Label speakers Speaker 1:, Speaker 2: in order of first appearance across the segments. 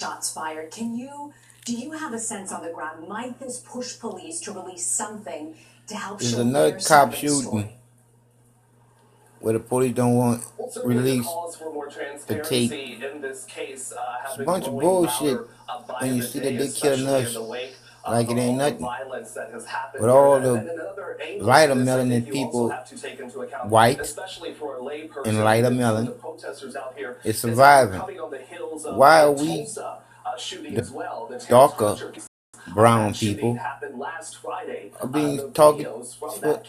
Speaker 1: shots fired. Do you have a sense on the ground? Might this push police to release something to help
Speaker 2: There's
Speaker 1: show
Speaker 2: another
Speaker 1: their
Speaker 2: cop
Speaker 1: side of the
Speaker 2: shooting
Speaker 1: story?
Speaker 2: where the police don't want release the tape. It's a bunch of bullshit when you see that they killing us like it ain't nothing. But all the lighter melanin people, white and lighter melanin, is surviving. Why are we, the darker brown people, are being targeted for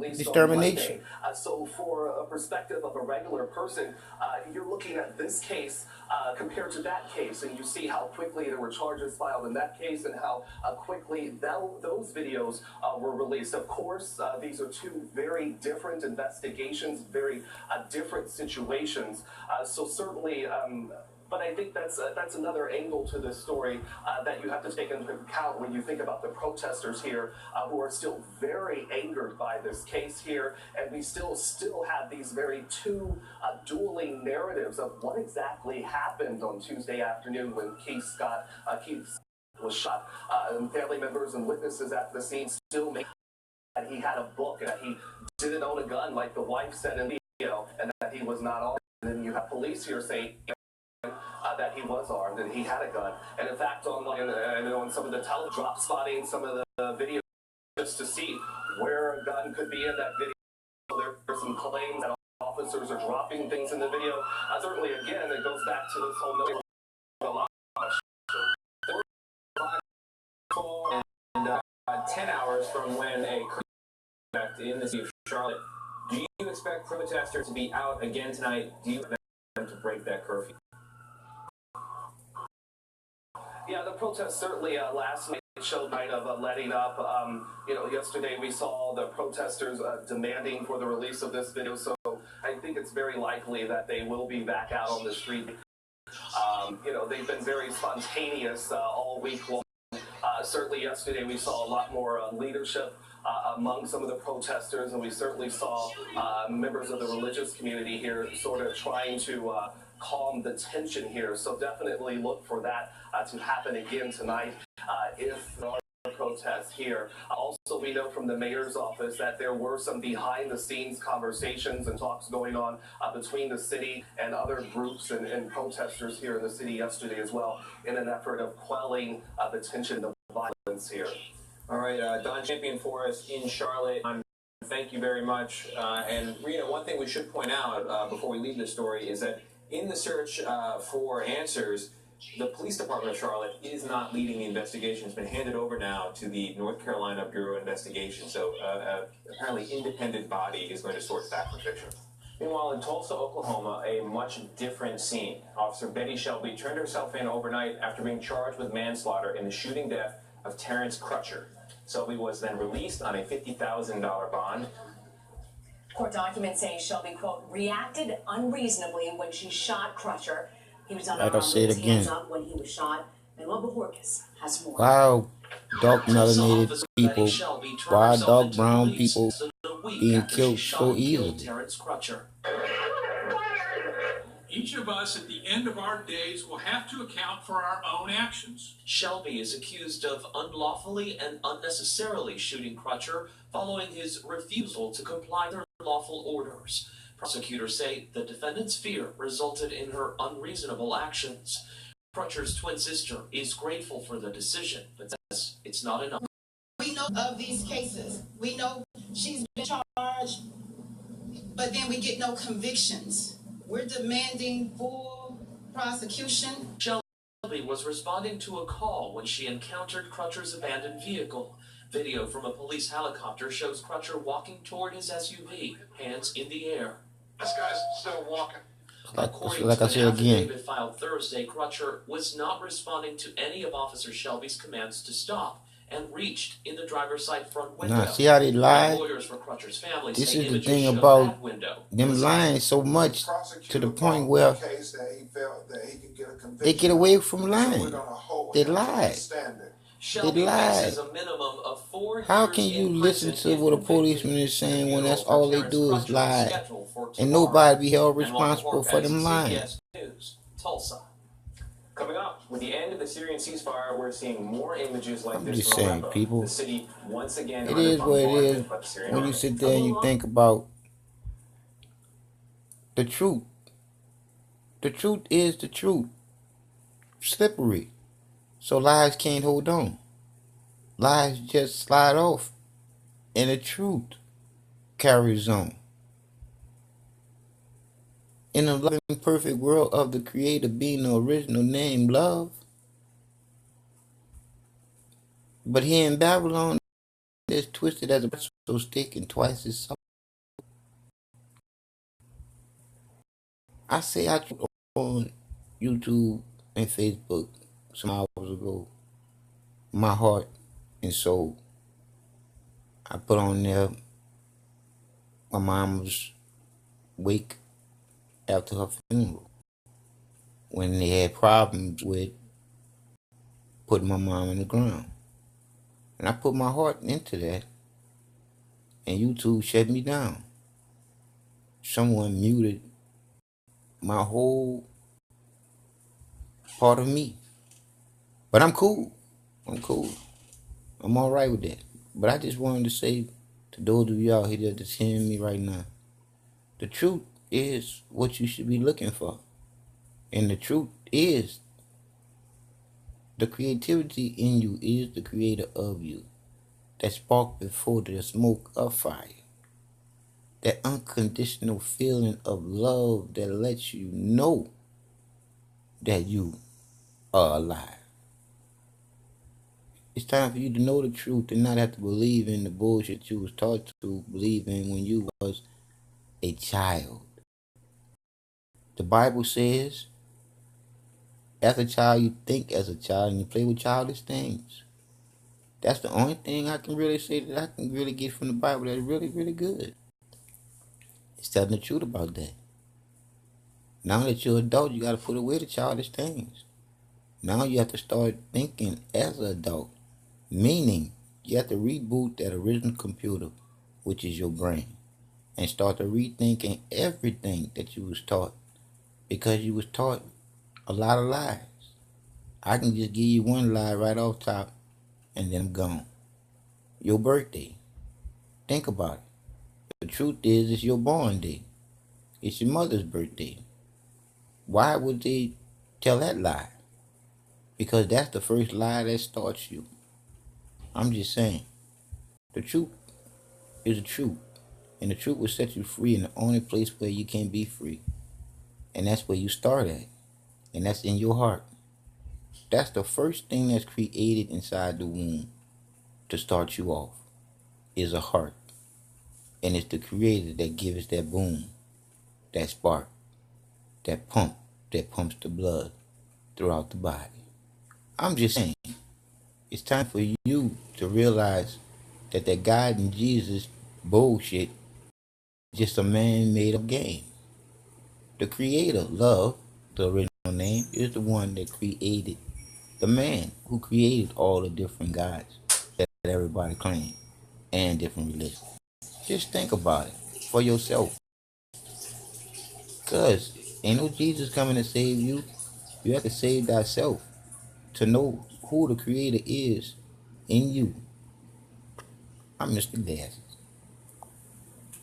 Speaker 2: extermination?
Speaker 3: So for a perspective of a regular person, you're looking at this case compared to that case, and you see how quickly there were charges filed in that case and how quickly those videos were released. Of course, these are two very different investigations, very different situations. So certainly, but I think that's another angle to this story that you have to take into account when you think about the protesters here who are still very angered by this case here, and we still have these very two dueling narratives of what exactly happened on Tuesday afternoon when Keith was shot. Family members and witnesses at the scene still make that he had a book and that he didn't own a gun like the wife said in the video, and that he was not armed. And then you have police here saying that he was armed and he had a gun. And in fact, on some of the drop spotting some of the video just to see where a gun could be in that video. There are some claims that officers are dropping things in the video. Certainly, again, it goes back to this whole notion of and 10 hours from when a curfew in the city of Charlotte. Do you expect protesters to be out again tonight? Do you expect them to break that curfew? Yeah, the protests certainly last night showed night of letting up. Yesterday we saw the protesters demanding for the release of this video, so I think it's very likely that they will be back out on the street. They've been very spontaneous all week long. Certainly yesterday we saw a lot more leadership among some of the protesters, and we certainly saw members of the religious community here sort of trying to calm the tension here. So definitely look for that to happen again tonight if there are protests here. Also, we know from the mayor's office that there were some behind-the-scenes conversations and talks going on between the city and other groups and protesters here in the city yesterday as well, in an effort of quelling the tension, the violence here. All right, Don Champion for us in Charlotte. Thank you very much. And Rita, one thing we should point out before we leave this story is that in the search for answers, the police department of Charlotte is not leading the investigation. It's been handed over now to the North Carolina Bureau of Investigation. So apparently independent body is going to sort fact from fiction. Meanwhile, in Tulsa, Oklahoma, a much different scene. Officer Betty Shelby turned herself in overnight after being charged with manslaughter in the shooting death of Terrence Crutcher. Shelby was then released on a $50,000 bond.
Speaker 1: Court documents say Shelby, quote, reacted unreasonably when she shot Crutcher. He was on hands up when he was shot. And LovE has more.
Speaker 2: Wow, dark melanated people, why dark brown people being killed so easily?
Speaker 4: Each of us at the end of our days will have to account for our own actions.
Speaker 5: Shelby is accused of unlawfully and unnecessarily shooting Crutcher following his refusal to comply with lawful orders. Prosecutors say the defendant's fear resulted in her unreasonable actions. Crutcher's twin sister is grateful for the decision, but says it's not enough.
Speaker 6: We know of these cases. We know she's been charged, but then we get no convictions. We're demanding full prosecution.
Speaker 5: Shelby was responding to a call when she encountered Crutcher's abandoned vehicle. Video from a police helicopter shows Crutcher walking toward his SUV, hands in the air.
Speaker 4: This guy's still walking.
Speaker 5: According
Speaker 2: like
Speaker 5: to
Speaker 2: I
Speaker 5: an
Speaker 2: said again,
Speaker 5: affidavit filed Thursday, Crutcher was not responding to any of Officer Shelby's commands to stop and reached in the driver's side front window.
Speaker 2: Nah, see how they lie?
Speaker 5: Lawyers for Crutcher's family
Speaker 2: This
Speaker 5: say
Speaker 2: is the
Speaker 5: images
Speaker 2: thing
Speaker 5: show
Speaker 2: about
Speaker 5: that window.
Speaker 2: them lying so much to the point where they get away from lying. They lied. They lied. How can you listen to what a policeman is saying when that's all they do is lie? And nobody be held responsible for them lying.
Speaker 5: Tulsa.
Speaker 7: Coming up, with the end of the Syrian ceasefire, we're seeing more images like
Speaker 2: I'm
Speaker 7: this
Speaker 2: just
Speaker 7: from
Speaker 2: saying,
Speaker 7: Aleppo.
Speaker 2: people.
Speaker 7: The city once again
Speaker 2: It
Speaker 7: under
Speaker 2: is what it is.
Speaker 7: bombardment by the Syrian
Speaker 2: When you
Speaker 7: army.
Speaker 2: sit there and you think about the truth. The truth is the truth. Slippery. So lies can't hold on. Lies just slide off. And the truth carries on. In the loving, perfect world of the Creator being the original name, love. But here in Babylon, it's twisted as a pretzel stick and twice as soft. I say I on YouTube and Facebook some hours ago, my heart and soul. I put on there my mom's wake after her funeral when they had problems with putting my mom in the ground. And I put my heart into that, and YouTube shut me down. Someone muted my whole part of me. But I'm cool. I'm cool. I'm all right with that. But I just wanted to say to those of you out here that's hearing me right now, the truth is what you should be looking for. And the truth is the creativity in you is the creator of you. That spark before the smoke of fire. That unconditional feeling of love that lets you know that you are alive. It's time for you to know the truth and not have to believe in the bullshit you was taught to believe in when you was a child. The Bible says, as a child, you think as a child and you play with childish things. That's the only thing I can really say that I can really get from the Bible that's really, really good. It's telling the truth about that. Now that you're an adult, you got to put away the childish things. Now you have to start thinking as an adult. Meaning, you have to reboot that original computer, which is your brain, and start to rethinking everything that you was taught. Because you was taught a lot of lies. I can just give you one lie right off top, and then I'm gone. Your birthday. Think about it. The truth is, it's your born day. It's your mother's birthday. Why would they tell that lie? Because that's the first lie that starts you. I'm just saying. The truth is the truth. And the truth will set you free in the only place where you can be free. And that's where you start at. And that's in your heart. That's the first thing that's created inside the womb to start you off. Is a heart. And it's the creator that gives that boom, that spark, that pump, that pumps the blood throughout the body. I'm just saying, it's time for you to realize that God and Jesus bullshit is just a man-made up game. The creator, love, the original name, is the one that created the man who created all the different gods that everybody claims and different religions. Just think about it for yourself. Because ain't no Jesus coming to save you. You have to save thyself to know who the creator is in you. I'm Mr. Gas.